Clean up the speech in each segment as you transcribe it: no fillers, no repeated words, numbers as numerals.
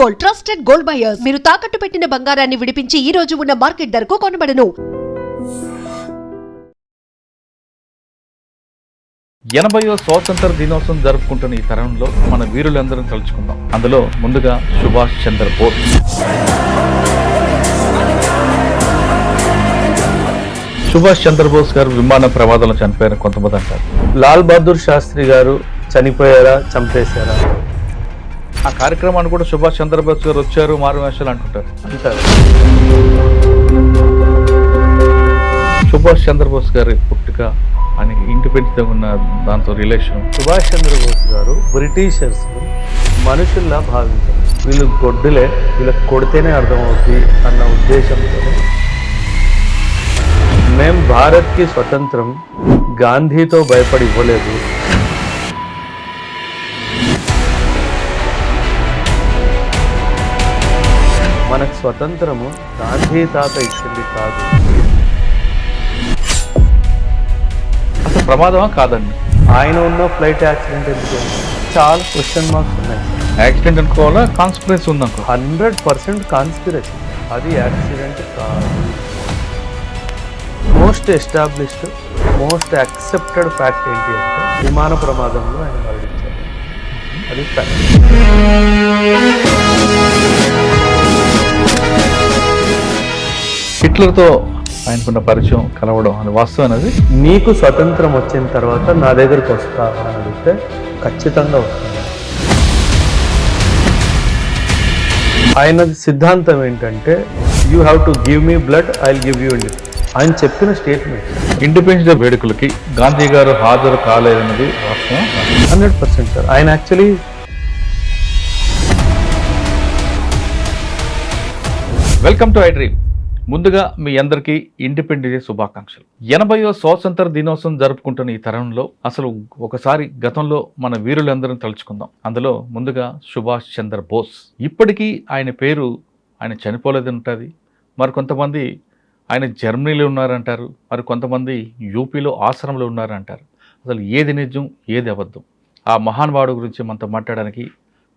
Gold, trusted gold buyers. మీరు తాకట్టు పెట్టిన బంగారాన్ని విడిపించి ఈ రోజు ఉన్న మార్కెట్ ధరకు కొనబడను. 80వ స్వాతంత్ర దినోత్సవం జరుపుకుంటున్న ఈ తరుణంలో మన వీరులందరం తలుచుకుందాం. అందులో ముందుగా సుభాష్ చంద్రబోస్. సుభాష్ చంద్రబోస్ గారు విమాన ప్రమాదంలో చనిపోయారు కొంతమంది అంటారు. లాల్ బహదూర్ శాస్త్రి గారు చనిపోయారా, చంపేశారా? ఆ కార్యక్రమాన్ని కూడా సుభాష్ చంద్రబోస్ గారు వచ్చారు, మారువేషాలు అంటారు. సుభాష్ చంద్రబోస్ గారి పుట్టుక అని ఇండిపెండెంట్గా ఉన్న దాంతో రిలేషన్. సుభాష్ చంద్రబోస్ గారు బ్రిటిషర్స్ మనుషుల్లా భావించారు. వీళ్ళు గొడ్డులే, వీళ్ళకి కొడితేనే అర్థమవుతుంది అన్న ఉద్దేశంతో మేం భారత్కి స్వతంత్రం గాంధీతో భయపడి ఇవ్వలేదు, మనకు స్వతంత్రము గాంధీ తాత ఇచ్చింది కాదు. అసలు ప్రమాదమా కాదండి? ఆయన ఉన్న ఫ్లైట్ యాక్సిడెంట్ ఎందుకు? చాలా క్వశ్చన్ మార్క్స్ ఉన్నాయి. యాక్సిడెంట్ అనుకోవాలా, కాన్స్పిరసీ ఉందనుకో? 100% కాన్స్పిరసీ. అది యాక్సిడెంట్ కాదు. Most established, most accepted fact ఏంటి అంటే విమాన ప్రమాదంలో ఆయన మరణించారు. అది ఫ్యాక్ట్. హిట్లర్తో ఆయనకున్న పరిచయం, కలవడం అని వాస్తవం అనేది. నీకు స్వతంత్రం వచ్చిన తర్వాత నా దగ్గరికి వస్తావా అని అడిగితే ఖచ్చితంగా వస్తాను. ఆయన సిద్ధాంతం ఏంటంటే you have to give me blood, I will give you independence. ఆయన చెప్పిన స్టేట్మెంట్. ఇండిపెండెన్స్ డే వేడుకలకి గాంధీ గారు హాజరు కాలేదన్నది వాస్తవం. 100% సార్. ఆయన actually welcome to I dream. ముందుగా మీ అందరికీ ఇండిపెండెన్స్ డే శుభాకాంక్షలు. 80వ స్వాతంత్ర దినోత్సవం జరుపుకుంటున్న ఈ తరుణంలో అసలు ఒకసారి గతంలో మన వీరులందరం తలుచుకుందాం. అందులో ముందుగా సుభాష్ చంద్రబోస్. ఇప్పటికీ ఆయన పేరు, ఆయన చనిపోలేదని ఉంటుంది. మరి కొంతమంది ఆయన జర్మనీలో ఉన్నారంటారు, మరి కొంతమంది యూపీలో ఆశ్రమంలో ఉన్నారంటారు. అసలు ఏది నిజం, ఏది అబద్ధం? ఆ మహానుభావుడు గురించి మనతో మాట్లాడడానికి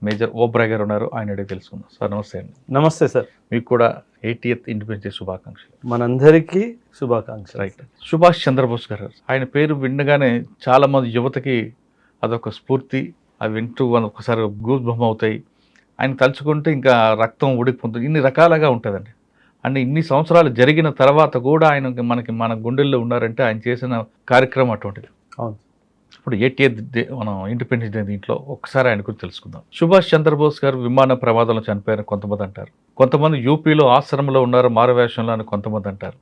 మేజర్ ఓబ్రాయ్ గారు ఉన్నారు. ఆయన అడిగి తెలుసుకుందాం. సార్ నమస్తే అండి. నమస్తే సార్. మీకు కూడా 80th ఇండిపెండెన్స్ డే శుభాకాంక్షలు. మనందరికీ శుభాకాంక్షలు. రైట్. సుభాష్ చంద్రబోస్ గారు, ఆయన పేరు వినగానే చాలామంది యువతకి అదొక స్ఫూర్తి. అవి వింటూ ఒకసారి గూస్ బొమ్మ అవుతాయి. ఆయన తలుచుకుంటే ఇంకా రక్తం ఉడికిపోతుంది. ఇన్ని రకాలుగా ఉంటుందండి. అంటే ఇన్ని సంవత్సరాలు జరిగిన తర్వాత కూడా ఆయన మన గుండెల్లో ఉన్నారంటే ఆయన చేసిన కార్యక్రమం అటువంటిది. అవును. ఇప్పుడు 80th డే మనం ఇండిపెండెన్స్ డే దీంట్లో ఒకసారి ఆయన గురించి తెలుసుకుందాం. సుభాష్ చంద్రబోస్ గారు విమాన ప్రమాదంలో చనిపోయారని కొంతమంది అంటారు. కొంతమంది యూపీలో ఆశ్రమంలో ఉన్నారు మారువేషంలో అని కొంతమంది అంటారు.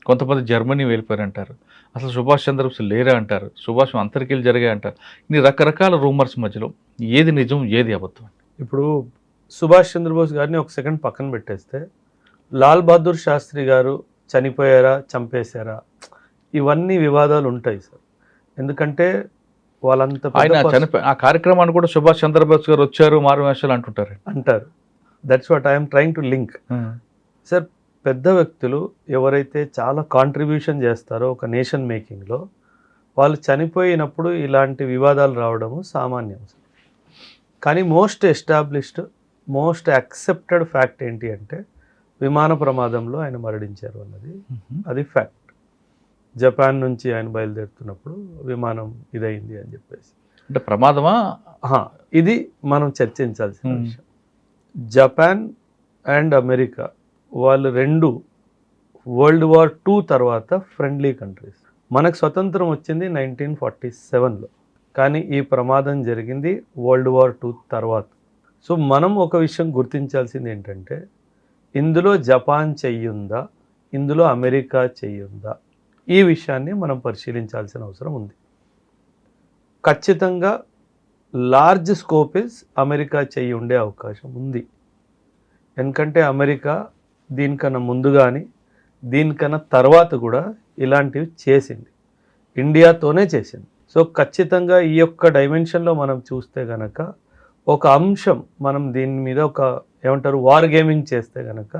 కొంతమంది జర్మనీ వెళ్ళిపోయారంటారు. అసలు సుభాష్ చంద్రబోస్ లేరా అంటారు. సుభాష్ అంతరికీలు జరిగాయి అంటారు. ఇన్ని రకరకాల రూమర్స్ మధ్యలో ఏది నిజం, ఏది అబద్ధం? ఇప్పుడు సుభాష్ చంద్రబోస్ గారిని ఒక సెకండ్ పక్కన పెట్టేస్తే లాల్ బహదూర్ శాస్త్రి గారు చనిపోయారా, చంపేశారా, ఇవన్నీ వివాదాలు ఉంటాయి సార్. ఎందుకంటే వాళ్ళంతా ఆయన చనిపోయి ఆ కార్యక్రమాన్ని కూడా సుభాష్ చంద్రబోస్ గారు వచ్చారు, మారువేషాలు అంటారు. That's what I'm trying to link. Sir, పెద్ద వ్యక్తులు ఎవరైతే చాలా కాంట్రిబ్యూషన్ చేస్తారో ఒక నేషన్ మేకింగ్లో, వాళ్ళు చనిపోయినప్పుడు ఇలాంటి వివాదాలు రావడము సామాన్యం సార్. కానీ most established, most accepted fact ఏంటి అంటే విమాన ప్రమాదంలో ఆయన మరణించారు అన్నది. అది ఫ్యాక్ట్. జపాన్ నుంచి ఆయన బయలుదేరుతున్నప్పుడు విమానం ఇదైంది అని చెప్పేసి. అంటే ప్రమాదమా? ఇది మనం చర్చించాల్సిన విషయం. జపాన్ అండ్ అమెరికా వాళ్ళు రెండు వరల్డ్ వార్ II తర్వాత ఫ్రెండ్లీ కంట్రీస్. మనకు స్వతంత్రం వచ్చింది 1947లో, కానీ ఈ ప్రమాదం జరిగింది వరల్డ్ వార్ II తర్వాత. సో మనం ఒక విషయం గుర్తించాల్సింది ఏంటంటే ఇందులో జపాన్ చెయ్యుందా, ఇందులో అమెరికా చెయ్యుందా, ఈ విషయాన్ని మనం పరిశీలించాల్సిన అవసరం ఉంది. ఖచ్చితంగా లార్జ్ స్కోపేజ్ అమెరికా చెయ్యి ఉండే అవకాశం ఉంది. ఎందుకంటే అమెరికా దీనికన్నా ముందు కానీ దీనికన్నా తర్వాత కూడా ఇలాంటివి చేసింది, ఇండియాతోనే చేసింది. సో ఖచ్చితంగా ఈ యొక్క డైమెన్షన్లో మనం చూస్తే కనుక ఒక అంశం, మనం దీని మీద ఒక ఏమంటారు వార్ గేమింగ్ చేస్తే కనుక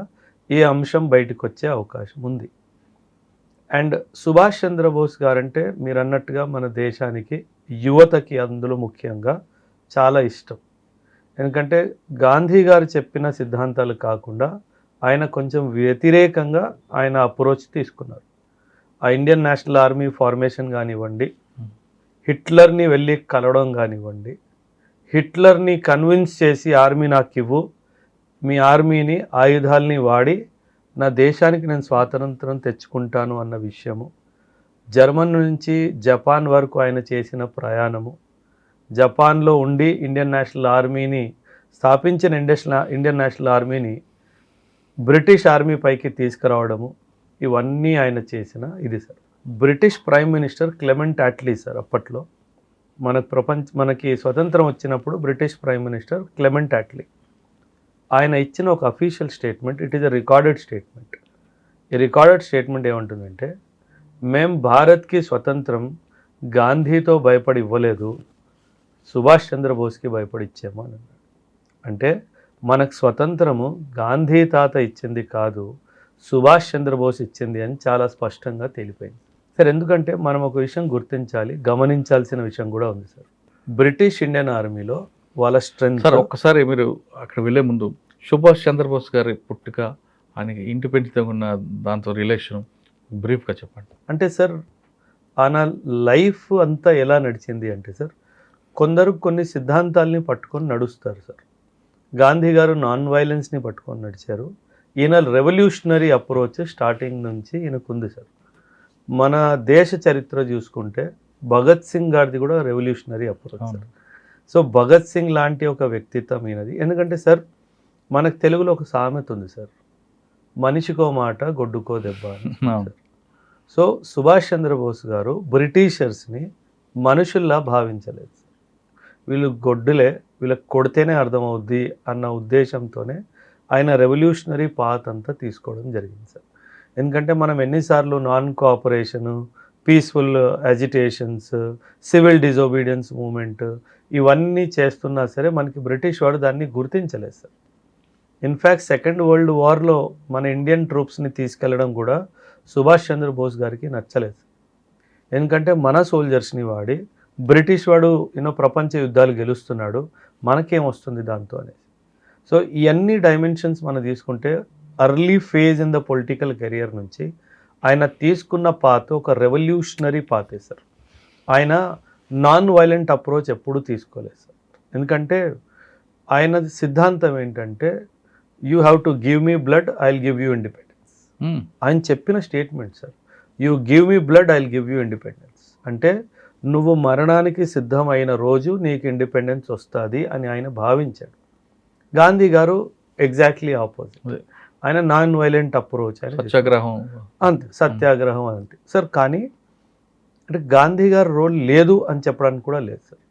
ఈ అంశం బయటకు వచ్చే అవకాశం ఉంది. అండ్ సుభాష్ చంద్రబోస్ గారంటే మీరు అన్నట్టుగా మన దేశానికి, యువతకి అందులో ముఖ్యంగా చాలా ఇష్టం. ఎందుకంటే గాంధీ గారు చెప్పిన సిద్ధాంతాలు కాకుండా ఆయన కొంచెం వ్యతిరేకంగా ఆయన అప్రోచ్ తీసుకున్నారు. ఆ ఇండియన్ నేషనల్ ఆర్మీ ఫార్మేషన్ కానివ్వండి, హిట్లర్ని వెళ్ళి కలవడం కానివ్వండి, హిట్లర్ని కన్విన్స్ చేసి ఆర్మీ నాకు ఇవ్వు, మీ ఆర్మీని ఆయుధాలని వాడి నా దేశానికి నేను స్వాతంత్రం తెచ్చుకుంటాను అన్న విషయము, జర్మన్ నుంచి జపాన్ వరకు ఆయన చేసిన ప్రయాణము, జపాన్లో ఉండి ఇండియన్ నేషనల్ ఆర్మీని స్థాపించిన ఇండియన్ నేషనల్ ఆర్మీని బ్రిటిష్ ఆర్మీ పైకి తీసుకురావడము, ఇవన్నీ ఆయన చేసిన ఇది sir. British prime minister Clement Atlee sir, అప్పట్లో మనకి స్వతంత్రం వచ్చినప్పుడు British prime minister Clement Atlee ఆయన ఇచ్చిన ఒక official statement, it is a recorded statement. ఈ రికార్డెడ్ స్టేట్మెంట్ ఏమంటుందంటే, మేము భారత్కి స్వతంత్రం గాంధీతో భయపడి ఇవ్వలేదు, సుభాష్ చంద్రబోస్కి భయపడి ఇచ్చాము అని అన్నాడు. అంటే మనకు స్వతంత్రము గాంధీ తాత ఇచ్చింది కాదు, సుభాష్ చంద్రబోస్ ఇచ్చింది అని చాలా స్పష్టంగా తేలిపోయింది సార్. ఎందుకంటే మనం ఒక విషయం గుర్తించాలి, గమనించాల్సిన విషయం కూడా ఉంది సార్. బ్రిటిష్ ఇండియన్ ఆర్మీలో వాళ్ళ స్ట్రెంగ్త్ సార్, ఒక్కసారి మీరు అక్కడ వెళ్ళే ముందు సుభాష్ చంద్రబోస్ గారి పుట్టుక, ఆయనకి ఇండిపెండెంట్గా ఉన్న దాంతో రిలేషన్ బ్రీఫ్గా చెప్పండి. అంటే సార్ ఆయన లైఫ్ అంతా ఎలా నడిచింది అంటే సార్, కొందరు కొన్ని సిద్ధాంతాలని పట్టుకొని నడుస్తారు సార్. గాంధీ గారు నాన్ వైలెన్స్ని పట్టుకొని నడిచారు. ఈయన రెవల్యూషనరీ అప్రోచ్ స్టార్టింగ్ నుంచి ఈయనకుంది సార్. మన దేశ చరిత్ర చూసుకుంటే భగత్ సింగ్ గారిది కూడా revolutionary approach sir. So Bhagat Singh లాంటి ఒక వ్యక్తిత్వం ఈయనది. ఎందుకంటే సార్ మనకు తెలుగులో ఒక సామెత ఉంది సార్, మనిషికో మాట గొడ్డుకో దెబ్బ అని. సో సుభాష్ చంద్రబోస్ గారు బ్రిటిషర్స్ని మనుషుల్లా భావించలేదు. వీళ్ళు గొడ్డులే, వీళ్ళకి కొడితేనే అర్థమవుద్ది అన్న ఉద్దేశంతోనే ఆయన రెవల్యూషనరీ పాత్ అంతా తీసుకోవడం జరిగింది సార్. ఎందుకంటే మనం ఎన్నిసార్లు non cooperation, peaceful agitations, civil disobedience movement ఇవన్నీ చేస్తున్నా సరే మనకి బ్రిటిష్ వాడు దాన్ని గుర్తించలేదు సార్. ఇన్ఫ్యాక్ట్ సెకండ్ వరల్డ్ వార్లో మన ఇండియన్ ట్రూప్స్ని తీసుకెళ్లడం కూడా సుభాష్ చంద్రబోస్ గారికి నచ్చలేదు. ఎందుకంటే మన సోల్జర్స్ని వాడి బ్రిటిష్ వాడు ప్రపంచ యుద్ధాలు గెలుస్తున్నాడు, మనకేం వస్తుంది దాంతో అనేది. సో ఇవన్నీ డైమెన్షన్స్ మనం తీసుకుంటే early phase in the political career నుంచి ఆయన తీసుకున్న పాత్ ఒక రెవల్యూషనరీ పాతే సార్. ఆయన నాన్ వైలెంట్ అప్రోచ్ ఎప్పుడూ తీసుకోలేదు సార్. ఎందుకంటే ఆయన సిద్ధాంతం ఏంటంటే, you have to give me blood, I will give you independence. ఆయన చెప్పిన statement sir, you give me blood, I will give you independence. అంటే నువ్వు మరణానికి సిద్ధమైన రోజు నీకు ఇండిపెండెన్స్ వస్తుంది అని ఆయన భావించాడు. గాంధీ గారు ఎగ్జాక్ట్లీ ఆపోజిట్. ఆయన నాన్ వైలెంట్ అప్రోచ్ అని, సత్యాగ్రహం అంతే, సత్యాగ్రహం అంతే సార్. కానీ అంటే గాంధీ గారు రోల్ లేదు అని చెప్పడానికి కూడా లేదు సార్.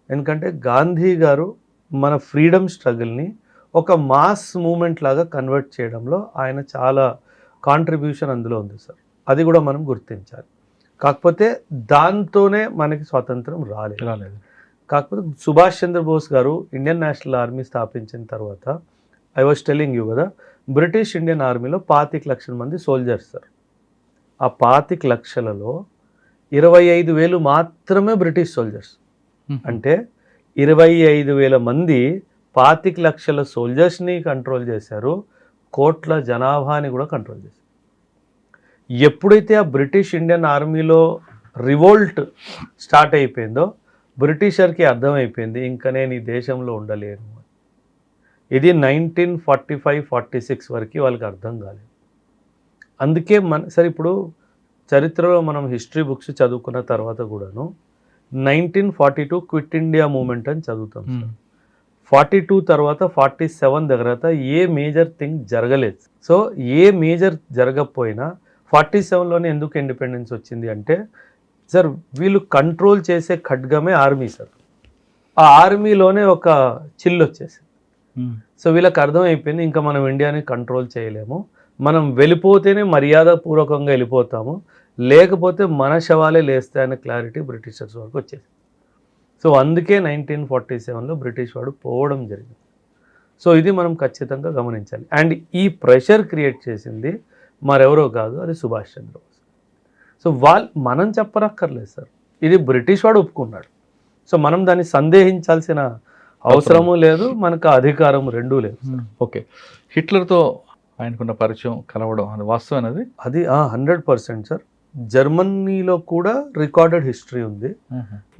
ఎందుకంటే గాంధీ గారు మన ఫ్రీడమ్ స్ట్రగుల్ని ఒక మాస్ మూమెంట్ లాగా కన్వర్ట్ చేయడంలో ఆయన చాలా కాంట్రిబ్యూషన్ అందులో ఉంది సార్. అది కూడా మనం గుర్తించాలి. కాకపోతే దాంతోనే మనకి స్వాతంత్రం రాలేదు. కాకపోతే సుభాష్ చంద్రబోస్ గారు ఇండియన్ నేషనల్ ఆర్మీ స్థాపించిన తర్వాత, ఐ వాజ్ టెలింగ్ యూ కదా, బ్రిటిష్ ఇండియన్ ఆర్మీలో 25 లక్షల మంది సోల్జర్స్ సార్. ఆ 25 లక్షలలో 25,000 మాత్రమే బ్రిటిష్ సోల్జర్స్. అంటే 25,000 మంది 25 లక్షల సోల్జర్స్ని కంట్రోల్ చేశారు, కోట్ల జనాభాని కూడా కంట్రోల్ చేశారు. ఎప్పుడైతే ఆ బ్రిటిష్ ఇండియన్ ఆర్మీలో రివోల్ట్ స్టార్ట్ అయిపోయిందో బ్రిటిషర్కి అర్థమైపోయింది, ఇంకా నేను ఈ దేశంలో ఉండలేను. ఇది 1945-46 వరకు వాళ్ళకి అర్థం కాలేదు. అందుకే సరే ఇప్పుడు చరిత్రలో మనం హిస్టరీ బుక్స్ చదువుకున్న తర్వాత కూడాను 1942 క్విట్ ఇండియా మూమెంట్ అని చదువుతాం. 42 తర్వాత 47 దగ్గర ఏ మేజర్ థింగ్ జరగలేదు. సో ఏ మేజర్ జరగకపోయినా 47లోనే ఎందుకు ఇండిపెండెన్స్ వచ్చింది అంటే సార్, వీళ్ళు కంట్రోల్ చేసే ఖడ్గమే ఆర్మీ సార్. ఆ ఆర్మీలోనే ఒక చిల్లు వచ్చేసింది. సో వీళ్ళకి అర్థమైపోయింది, ఇంకా మనం ఇండియాని కంట్రోల్ చేయలేము, మనం వెళ్ళిపోతేనే మర్యాదపూర్వకంగా వెళ్ళిపోతాము, లేకపోతే మన శవాలే లేస్తాయనే క్లారిటీ బ్రిటిషర్స్ వరకు వచ్చేసింది. సో అందుకే 1947లో బ్రిటిష్ వాడు పోవడం జరిగింది. సో ఇది మనం ఖచ్చితంగా గమనించాలి. అండ్ ఈ ప్రెషర్ క్రియేట్ చేసింది మరెవరో కాదు, అది సుభాష్ చంద్రబోస్. సో మనం చెప్పనక్కర్లేదు సార్, ఇది బ్రిటిష్ వాడు ఒప్పుకున్నాడు. సో మనం దాన్ని సందేహించాల్సిన అవసరము లేదు, మనకు అధికారం రెండూ లేదు. ఓకే. హిట్లర్తో ఆయనకున్న పరిచయం కలవడం అది వాస్తవం అది. అది 100% సార్. జర్మనీలో కూడా రికార్డెడ్ హిస్టరీ ఉంది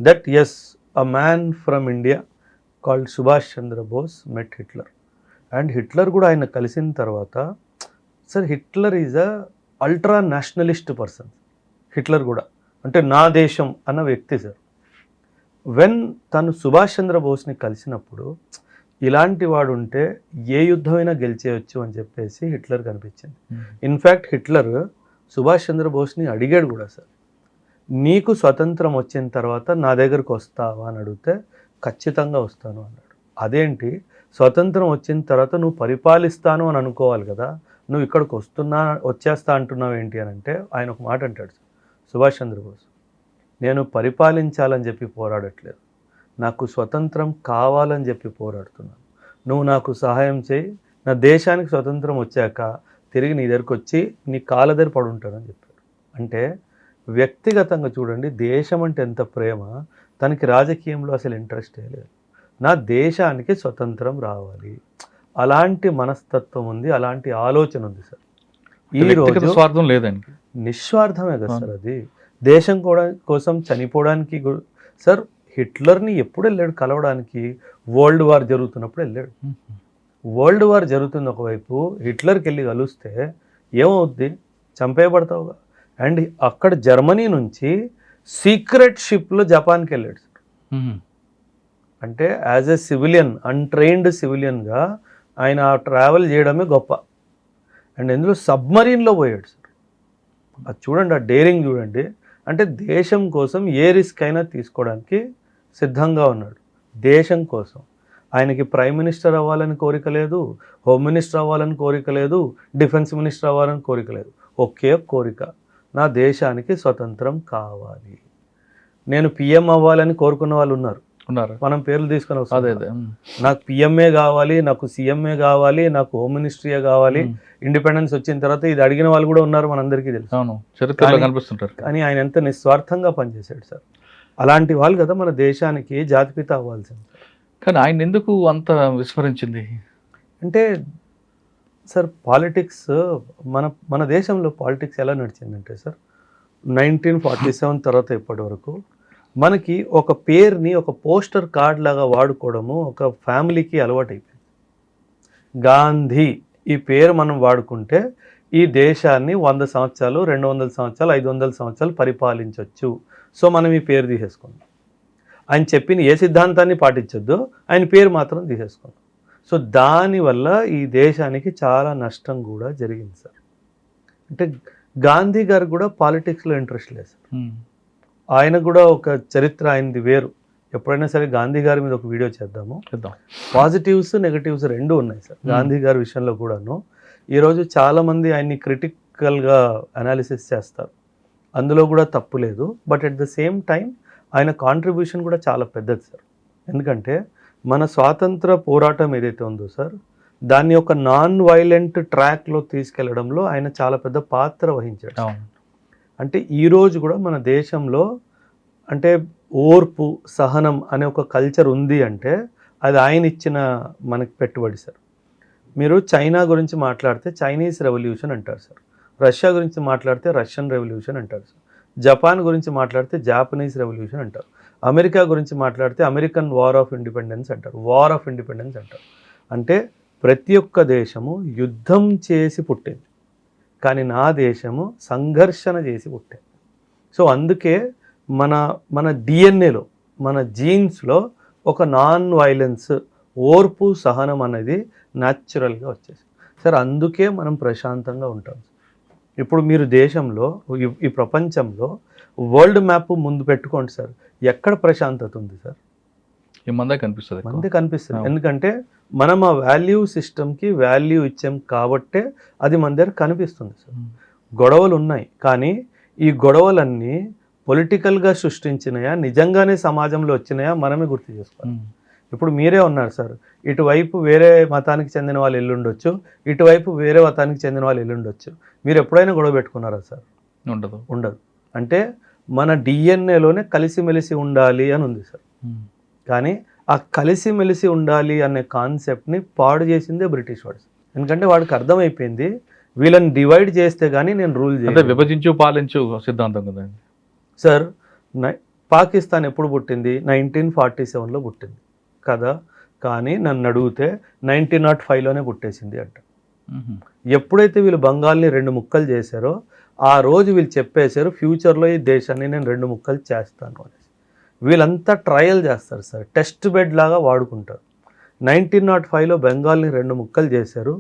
that is a man from India called Subhash Chandra Bose met Hitler. And Hitler కూడా ఆయన కలిసిన తర్వాత sir, Hitler is a ultra nationalist person. Hitler కూడా అంటే నా దేశం అన్న వ్యక్తి సార్. వెన్ తను సుభాష్ చంద్ర బోస్ని కలిసినప్పుడు ఇలాంటి వాడు ఉంటే ఏ యుద్ధమైనా గెలిచేయచ్చు అని చెప్పేసి హిట్లర్ కనిపించింది. ఇన్ఫ్యాక్ట్ హిట్లర్ సుభాష్ చంద్ర బోస్ని అడిగాడు కూడా సార్, నీకు స్వతంత్రం వచ్చిన తర్వాత నా దగ్గరకు వస్తావా అని అడిగితే ఖచ్చితంగా వస్తాను అన్నాడు. అదేంటి, స్వతంత్రం వచ్చిన తర్వాత నువ్వు పరిపాలిస్తాను అని అనుకోవాలి కదా, నువ్వు ఇక్కడికి వచ్చేస్తా అంటున్నావు ఏంటి అని అంటే ఆయన ఒక మాట అంటాడు సార్, సుభాష్ చంద్రబోస్, నేను పరిపాలించాలని చెప్పి పోరాడట్లేదు, నాకు స్వతంత్రం కావాలని చెప్పి పోరాడుతున్నాను. నువ్వు నాకు సహాయం చేయి, నా దేశానికి స్వతంత్రం వచ్చాక తిరిగి నీ దగ్గరికి వచ్చి నీ కాళ్ళ దగ్గర పడుంటానని చెప్పాడు. అంటే వ్యక్తిగతంగా చూడండి, దేశం అంటే ఎంత ప్రేమ, తనకి రాజకీయంలో అసలు ఇంట్రెస్ట్ లేదు. నా దేశానికి స్వతంత్రం రావాలి, అలాంటి మనస్తత్వం ఉంది, అలాంటి ఆలోచన ఉంది సార్. ఈ రోజు స్వార్థం లేదండి, నిస్వార్థమే కదా సార్. అది దేశం కూడా కోసం చనిపోవడానికి సార్. హిట్లర్ని ఎప్పుడు వెళ్ళాడు కలవడానికి? వరల్డ్ వార్ జరుగుతున్నప్పుడు వెళ్ళాడు. వరల్డ్ వార్ జరుగుతుంది ఒకవైపు, హిట్లర్కి వెళ్ళి కలిస్తే ఏమవుద్ది? చంపేయబడతావుగా. అండ్ అక్కడ జర్మనీ నుంచి సీక్రెట్ షిప్లో జపాన్కి వెళ్ళాడు సార్. అంటే యాజ్ ఎ సివిలియన్, అన్ట్రైన్డ్ సివిలియన్గా ఆయన ట్రావెల్ చేయడమే గొప్ప. అండ్ ఇందులో సబ్మరీన్లో పోయాడు సార్. అది చూడండి, ఆ డేరింగ్ చూడండి. అంటే దేశం కోసం ఏ రిస్క్ అయినా తీసుకోవడానికి సిద్ధంగా ఉన్నాడు. దేశం కోసం. ఆయనకి ప్రైమ్ మినిస్టర్ అవ్వాలని కోరిక లేదు, హోమ్ మినిస్టర్ అవ్వాలని కోరిక లేదు, డిఫెన్స్ మినిస్టర్ అవ్వాలని కోరిక లేదు. ఒకే కోరిక, నా దేశానికి స్వతంత్రం కావాలి. నేను పిఎం అవ్వాలని కోరుకున్న వాళ్ళు ఉన్నారు, మనం పేర్లు తీసుకొని వస్తాం. నాకు పిఎంఏ కావాలి, నాకు సీఎంఏ కావాలి, నాకు హోమ్ మినిస్ట్రీయే కావాలి. ఇండిపెండెన్స్ వచ్చిన తర్వాత ఇది అడిగిన వాళ్ళు కూడా ఉన్నారు, మనందరికీ తెలుసు. కనిపిస్తుంటారు. కానీ ఆయన ఎంత నిస్వార్థంగా పనిచేశాడు సార్. అలాంటి వాళ్ళు కదా మన దేశానికి జాతిపిత అవ్వాల్సింది. కానీ ఆయన ఎందుకు అంత విస్మరించింది అంటే సార్, పాలిటిక్స్ మన దేశంలో పాలిటిక్స్ ఎలా నడిచిందంటే సార్, 1947 తర్వాత ఇప్పటి వరకు మనకి ఒక పేరుని ఒక పోస్టర్ కార్డ్ లాగా వాడుకోవడము ఒక ఫ్యామిలీకి అలవాటు అయిపోయింది. గాంధీ ఈ పేరు మనం వాడుకుంటే ఈ దేశాన్ని 100 సంవత్సరాలు, 200 సంవత్సరాలు, 500 సంవత్సరాలు పరిపాలించవచ్చు. సో మనం ఈ పేరు తీసేసుకున్నాం. ఆయన చెప్పిన ఏ సిద్ధాంతాన్ని పాటించొద్దు, ఆయన పేరు మాత్రం తీసేసుకున్నాం. సో దానివల్ల ఈ దేశానికి చాలా నష్టం కూడా జరిగింది సార్. అంటే గాంధీ గారు కూడా పాలిటిక్స్లో ఇంట్రెస్ట్ లేదు సార్. ఆయన కూడా ఒక చరిత్ర ఆయనది వేరు. ఎప్పుడైనా సరే గాంధీ గారి మీద ఒక వీడియో చేద్దాము. పాజిటివ్స్ నెగటివ్స్ రెండూ ఉన్నాయి సార్ గాంధీ గారి విషయంలో కూడాను. ఈరోజు చాలామంది ఆయన్ని క్రిటికల్గా అనాలిసిస్ చేస్తారు, అందులో కూడా తప్పు లేదు. But at the same time ఆయన కాంట్రిబ్యూషన్ కూడా చాలా పెద్దది సార్. ఎందుకంటే మన స్వాతంత్ర పోరాటం ఏదైతే ఉందో సార్, దాన్ని ఒక నాన్ వైలెంట్ ట్రాక్లో తీసుకెళ్లడంలో ఆయన చాలా పెద్ద పాత్ర వహించాడు. అంటే ఈరోజు కూడా మన దేశంలో అంటే ఓర్పు, సహనం అనే ఒక కల్చర్ ఉంది అంటే అది ఆయన ఇచ్చిన మనకి పెట్టుబడి సార్. మీరు చైనా గురించి మాట్లాడితే చైనీస్ రెవల్యూషన్ అంటారు సార్, రష్యా గురించి మాట్లాడితే రష్యన్ రెవల్యూషన్ అంటారు సార్, జపాన్ గురించి మాట్లాడితే జాపనీస్ రెవల్యూషన్ అంటారు, అమెరికా గురించి మాట్లాడితే అమెరికన్ వార్ ఆఫ్ ఇండిపెండెన్స్ అంటారు, వార్ ఆఫ్ ఇండిపెండెన్స్ అంటారు. అంటే ప్రతి ఒక్క దేశము యుద్ధం చేసి పుట్టింది, కానీ నా దేశము సంఘర్షణ చేసి పుట్టింది. సో అందుకే మన డిఎన్ఏలో, మన జీన్స్లో ఒక నాన్ వైలెన్స్, ఓర్పు, సహనం అనేది న్యాచురల్గా వచ్చేసి సార్. అందుకే మనం ప్రశాంతంగా ఉంటాం. ఇప్పుడు మీరు దేశంలో, ఈ ప్రపంచంలో వరల్డ్ మ్యాప్ ముందు పెట్టుకోండి సార్, ఎక్కడ ప్రశాంతత ఉంది సార్? మందే కనిపిస్తుంది. ఎందుకంటే మనం ఆ వాల్యూ సిస్టమ్కి వాల్యూ ఇచ్చాం కాబట్టే అది మన దగ్గర కనిపిస్తుంది సార్. గొడవలు ఉన్నాయి, కానీ ఈ గొడవలన్నీ పొలిటికల్గా సృష్టించినాయా, నిజంగానే సమాజంలో వచ్చినాయా మనమే గుర్తు చేసుకోవాలి. ఇప్పుడు మీరే ఉన్నారు సార్, ఇటువైపు వేరే మతానికి చెందిన వాళ్ళు ఎల్లుండొచ్చు, ఇటువైపు వేరే మతానికి చెందిన వాళ్ళు ఎల్లుండొచ్చు. మీరు ఎప్పుడైనా గొడవ పెట్టుకున్నారా సార్? ఉండదు. అంటే మన డిఎన్ఏలోనే కలిసిమెలిసి ఉండాలి అని ఉంది సార్. కానీ ఆ కలిసిమెలిసి ఉండాలి అనే కాన్సెప్ట్ని పాడు చేసిందే బ్రిటిష్ వాడు. ఎందుకంటే వాడికి అర్థమైపోయింది వీళ్ళని డివైడ్ చేస్తే కానీ నేను రూల్ అంటే చేయను. విభజించు పాలించు సిద్ధాంతం కదండి. సార్ పాకిస్తాన్ ఎప్పుడు పుట్టింది? 1947లో పుట్టింది కదా. కానీ నన్ను అడిగితే 1905లోనే పుట్టేసింది అంట. ఎప్పుడైతే వీళ్ళు బెంగాల్ని 2 ముక్కలు చేశారో ఆ రోజు వీళ్ళు చెప్పేశారు ఫ్యూచర్లో ఈ దేశాన్ని నేను 2 ముక్కలు చేస్తాను అనేసి. వీళ్ళంతా ట్రయల్ చేస్తారు సార్, టెస్ట్ బెడ్ లాగా వాడుకుంటారు. 1905లో బెంగాల్ని 2 ముక్కలు చేశారు,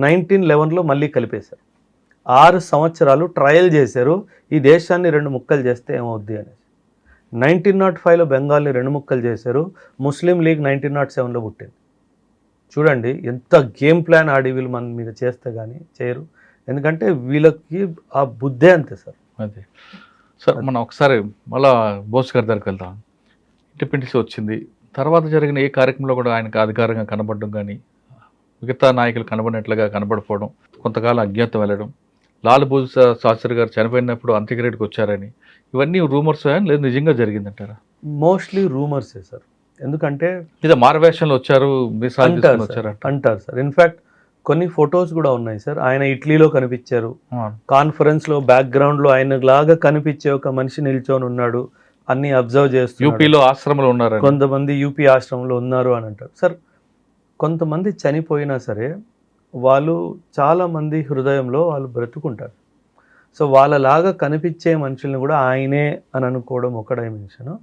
1911లో మళ్ళీ కలిపేశారు. 6 సంవత్సరాలు ట్రయల్ చేశారు ఈ దేశాన్ని 2 ముక్కలు చేస్తే ఏమవుద్ది అనేసి. 1905లో బెంగాల్ని 2 ముక్కలు చేశారు, ముస్లిం లీగ్ 1907లో పుట్టింది. చూడండి ఎంత గేమ్ ప్లాన్ ఆడి వీళ్ళు మన మీద చేస్తే కానీ చేయరు. ఎందుకంటే వీళ్ళకి ఆ బుద్ధే అంతే సార్. అదే సార్, మనం ఒకసారి మళ్ళా బోస్ గారి దగ్గరికి వెళ్దాం. ఇండిపెండెన్స్ వచ్చింది తర్వాత జరిగిన ఏ కార్యక్రమంలో కూడా ఆయనకు అధికారంగా కనబడడం కానీ, మిగతా నాయకులు కనబడినట్లుగా కనబడిపోవడం, కొంతకాలం అజ్ఞాతం వెళ్ళడం, లాల్ బహదూర్ శాస్త్రి గారు చనిపోయినప్పుడు అంత్యక్రియకు వచ్చారని, ఇవన్నీ రూమర్స్ లేదు నిజంగా జరిగిందంటారా? Mostly రూమర్సే sir. ఎందుకంటే లేదా మారవేషంలో వచ్చారు అంటారు సార్. ఇన్ఫ్యాక్ట్ కొన్ని ఫొటోస్ కూడా ఉన్నాయి సార్. ఆయన ఇటలీలో కనిపించారు, కాన్ఫరెన్స్లో బ్యాక్గ్రౌండ్లో ఆయన లాగా కనిపించే ఒక మనిషి నిల్చొని ఉన్నాడు, అన్ని అబ్జర్వ్ చేస్తూ యూపీలో ఆశ్రమంలో ఉన్నారు, కొంతమంది యూపీ ఆశ్రమంలో ఉన్నారు అని అంటారు సార్. కొంతమంది చనిపోయినా సరే వాళ్ళు చాలామంది హృదయంలో వాళ్ళు బ్రతుకుంటారు. సో వాళ్ళలాగా కనిపించే మనుషుల్ని కూడా ఆయనే అని అనుకోవడం ఒక డైమెన్షన్.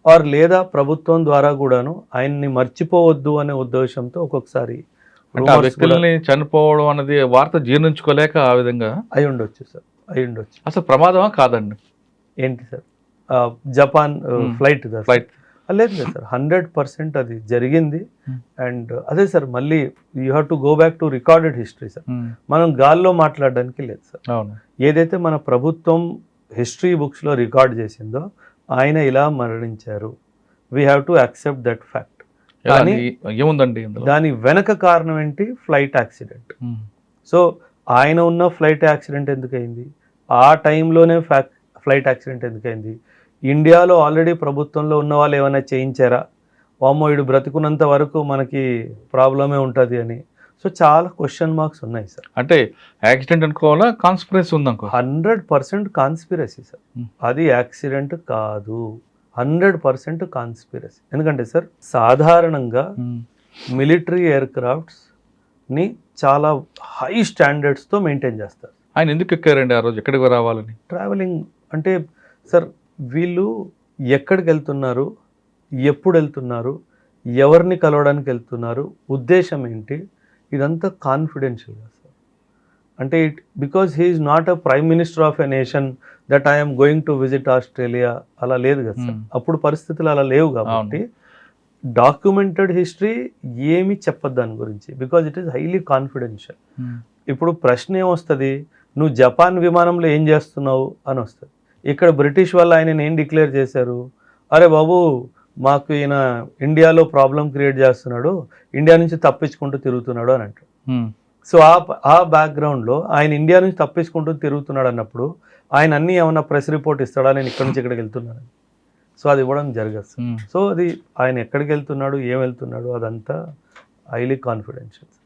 ఆర్ లేదా ప్రభుత్వం ద్వారా కూడాను ఆయన్ని మర్చిపోవద్దు అనే ఉద్దేశంతో ఒక్కొక్కసారి అంటే ఆ వ్యక్తుల్ని చనిపోవడం అనేది వార్త జీర్ణించుకోలేక ఆ విధంగా అయి ఉండొచ్చు సార్, అయి ఉండొచ్చు. అసలు ప్రమాదమా కాదండి? ఏంటి సార్ జపాన్ ఫ్లైట్ ఫ్లైట్ లేదు కదా సార్, 100% అది జరిగింది. అండ్ అదే సార్, మళ్ళీ you have to go back to recorded history sir. మనం గాల్లో మాట్లాడడానికి లేదు సార్. అవును, ఏదైతే మన ప్రభుత్వం హిస్టరీ బుక్స్లో రికార్డ్ చేసిందో ఆయన ఇలా మరణించారు, we have to accept that fact. కానీ ఏముందండి దాని వెనక కారణం ఏంటి? Flight accident. సో ఆయన ఉన్న ఫ్లైట్ యాక్సిడెంట్ ఎందుకైంది, ఆ టైంలోనే ఫ్లైట్ యాక్సిడెంట్ ఎందుకైంది, ఇండియాలో ఆల్రెడీ ప్రభుత్వంలో ఉన్న వాళ్ళు ఏమైనా చేయించారా, వామ్మో వీడు బ్రతుకున్నంత వరకు మనకి ప్రాబ్లమే ఉంటుంది అని. సో చాలా క్వశ్చన్ మార్క్స్ ఉన్నాయి సార్. అంటే యాక్సిడెంట్ అనుకోవాలా, కాన్స్పిరసీ ఉందనుకో? 100% కాన్స్పిరసీ సార్. అది యాక్సిడెంట్ కాదు, 100% కాన్స్పిరసీ. ఎందుకంటే సార్ సాధారణంగా మిలిటరీ ఎయిర్క్రాఫ్ట్స్ని చాలా హై స్టాండర్డ్స్తో మెయింటైన్ చేస్తారు. ఆయన ఎందుకు ఎక్కారండి ఆ రోజు, ఎక్కడికి రావాలని? ట్రావెలింగ్ అంటే సార్ వీళ్ళు ఎక్కడికి వెళ్తున్నారు, ఎప్పుడు వెళ్తున్నారు, ఎవరిని కలవడానికి వెళ్తున్నారు, ఉద్దేశం ఏంటి, ఇదంతా కాన్ఫిడెన్షియల్గా సార్. అంటే because he is not a prime minister of a nation that I'm going to visit Australia అలా లేదు కదా సార్. అప్పుడు పరిస్థితులు అలా లేవు కాబట్టి డాక్యుమెంటెడ్ హిస్టరీ ఏమి చెప్పదు దాని గురించి, because it is highly confidential. ఇప్పుడు ప్రశ్న ఏమొస్తుంది, నువ్వు జపాన్ విమానంలో ఏం చేస్తున్నావు అని వస్తుంది. ఇక్కడ బ్రిటిష్ వాళ్ళు ఆయన ఏం డిక్లేర్ చేశారు, అరే బాబు మాకు ఈయన ఇండియాలో ప్రాబ్లం క్రియేట్ చేస్తున్నాడు, ఇండియా నుంచి తప్పించుకుంటూ తిరుగుతున్నాడు అని అంటారు. సో ఆ బ్యాక్గ్రౌండ్లో ఆయన ఇండియా నుంచి తప్పించుకుంటూ తిరుగుతున్నాడు అన్నప్పుడు ఆయన అన్నీ ఏమన్నా ప్రెస్ రిపోర్ట్ ఇస్తాడా నేను ఇక్కడి నుంచి ఇక్కడికి వెళ్తున్నాను? సో అది ఇవ్వడం జరగదు. సో అది ఆయన ఎక్కడికి వెళ్తున్నాడు, ఏం వెళ్తున్నాడు, అదంతా హైలీ కాన్ఫిడెన్షియల్.